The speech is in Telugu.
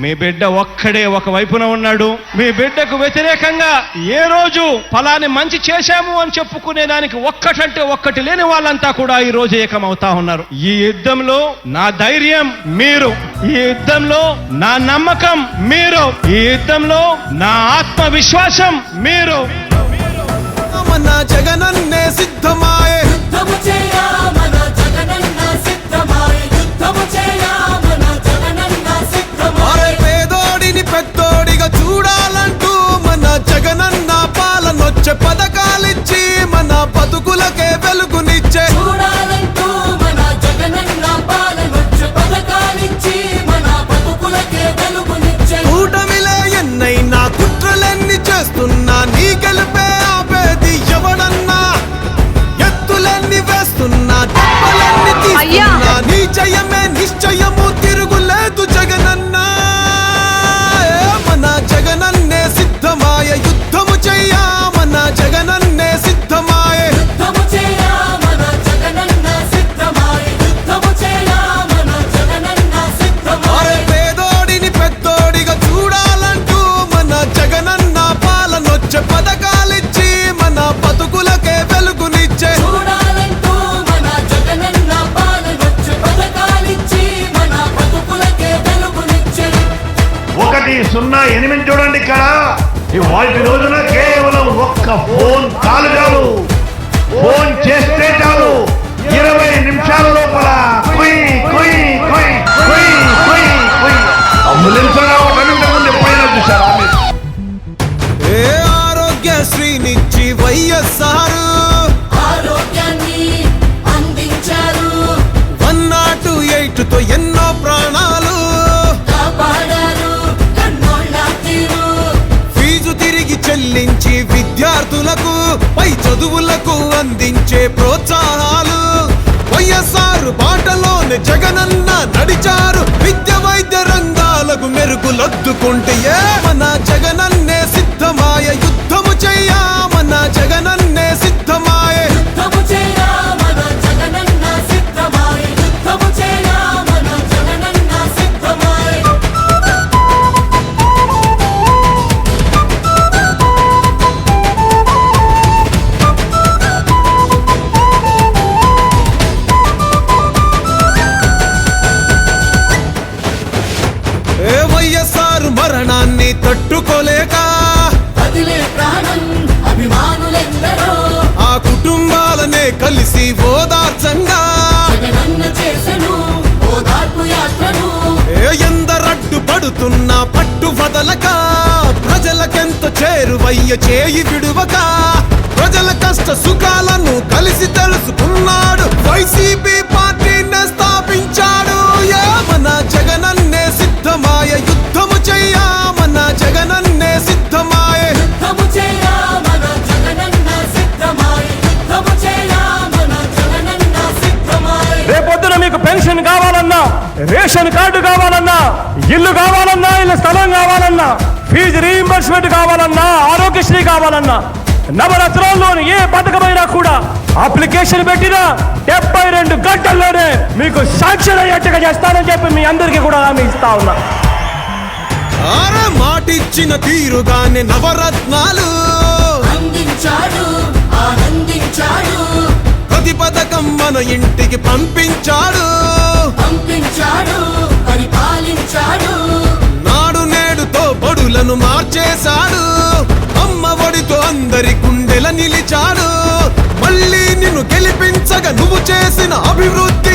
మీ బిడ్డ ఒక్కడే ఒక వైపున ఉన్నాడు. మీ బిడ్డకు వ్యతిరేకంగా ఏ రోజు ఫలాని మంచి చేశాము అని చెప్పుకునే దానికి ఒక్కటంటే ఒక్కటి లేని వాళ్ళంతా కూడా ఈ రోజు ఏకమవుతా ఉన్నారు. ఈ యుద్ధంలో నా ధైర్యం మీరు, ఈ యుద్ధంలో నా నమ్మకం మీరు, ఈ యుద్ధంలో నా ఆత్మవిశ్వాసం మీరు. మన జగనన్నే సిద్ధమాయే, యుద్ధము చేయ మన జగనన్న సిద్ధమాయే, యుద్ధము చేయ మన జగనన్న సిద్ధమాయే. పేదోడిని పెద్దోడిగా చూడాలంటూ మన జగనన్న పాలనొచ్చే పథకాలిచ్చి మన బతుకులకే వెలుగునిచ్చే. చూడాలంటూ మన జగనన్న పాలనొచ్చే పథకాలిచ్చి మన బతుకులకే వెలుగునిచ్చే. కూటమిలే ఎన్నైనా కుట్రలెన్ని చేస్తున్నా నీ గెలుపే ఆపేది ఎవడన్నా. ఎత్తులెన్ని వేస్తున్నా దెబ్బలెన్ని తీస్తున్నా నీ జయమే నిశ్చయము, తిరుగులేదు జగనన్నా. మన జగనన్నే సిద్ధమాయ, యుద్ధము చెయ్య మన జగనన్నే సిద్ధమాయే. యుద్ధము చేయ మన జగనన్న సిద్ధమాయే, యుద్ధము చేయ మన జగనన్న సిద్ధమాయే. పేదోడిని పెద్దోడిగా చూడాలంటూ మన జగనన్న పాలనొచ్చే పథకాలిచ్చి మన బతుకులకే వెలుగునిచ్చే. చూడాలంటూ మన జగనన్న పాలనొచ్చే పథకాలిచ్చి మన బతుకులకే వెలుగునిచ్చే. 108 చూడండి ఇక్కడ. ఇవాళ రోజున కేవలం ఒక్క ఫోన్ కాల్ చాలు, ఫోన్ చేస్తే చాలు 20 నిమిషాల లోపల అంబులెన్స్ రావడానికి ముందు ఎప్పుడైనా చూసారా? ఏ ఆరోగ్యశ్రీనిచ్చి వైఎస్ఆర్ ఆరోగ్యాన్ని అందించారు, 108తో ఎన్నో ప్రాణాలు కాపాడారు కన్నోళ్ళ తీరు. ఫీజు తిరిగి చెల్లించి విద్యార్థులకు పై చదువులకు అందించే ప్రోత్సాహాలు. వైఎస్ఆర్ బాటలోనే జగనన్న నడిచారు, విద్య వైద్య రంగాలకు మెరుగులొద్దుకుంటే. మన జగనన్నే సిద్ధమాయ, యుద్ధము చెయ్య మన జగనన్నే సిద్ధమాయే. యుద్ధము చేయ మన జగనన్న సిద్ధమాయే, యుద్ధము చేయ మన జగనన్న సిద్ధమాయే. ఏ వైఎస్ఆర్ మరణాన్ని తట్టుకోలేక వదిలే ప్రాణం అభిమానులెందరో ఆ కుటుంబాలనే కలిసి ఓదార్చంగా జగనన్న చేసెను ఓదార్పు యాత్రను. ఎందరడ్డు పడుతున్నా పట్టు వదలక, ప్రజలకెంత చేరువయ్య చేయి విడువక, ప్రజల కష్ట సుఖాలను కలిసి తెలుసుకున్నాడు, వైసీపీ పార్టీని స్థాపించాడు. మన జగనన్నే సిద్ధమాయ, యుద్ధము చెయ్య మన జగనన్నే సిద్ధమాయే. యుద్ధము చేయ మన జగనన్న సిద్ధమాయే, యుద్ధము చేయ మన జగనన్న సిద్ధమాయే. రేపొద్దున మీకు పెన్షన్ కావాలన్నా, రేషన్ కార్డు కావాలన్నా, ఇల్లు కావాలన్నా, ఇల్లు స్థలం కావాలన్నా, ఫీజు రీయింబర్స్మెంట్ కావాలన్నా, ఆరోగ్యశ్రీ కావాలన్నా, నవరత్నాల్లోని ఏ పథకమైనా కూడా అప్లికేషన్ పెట్టినా 72 గంటల్లోనే మీకు శాంక్షన్ అయ్యేట్టుగా చేస్తానని చెప్పి మీ అందరికీ కూడా హామీ ఇస్తా ఉన్నా. ఆరే మాటిచ్చిన తీరుగానే నవరత్నాలు అందించాడు, ఆనందించాడు, ప్రతి పథకం మన ఇంటికి పంపించాడు. పంపించాడు, పరిపాలించాడు. నాడు నేడుతో బడులను మార్చేశాడు, అమ్మ ఒడితో అందరి గుండెల నిలిచాడు. మళ్ళీ నిన్ను గెలిపించగా నువ్వు చేసిన అభివృద్ధి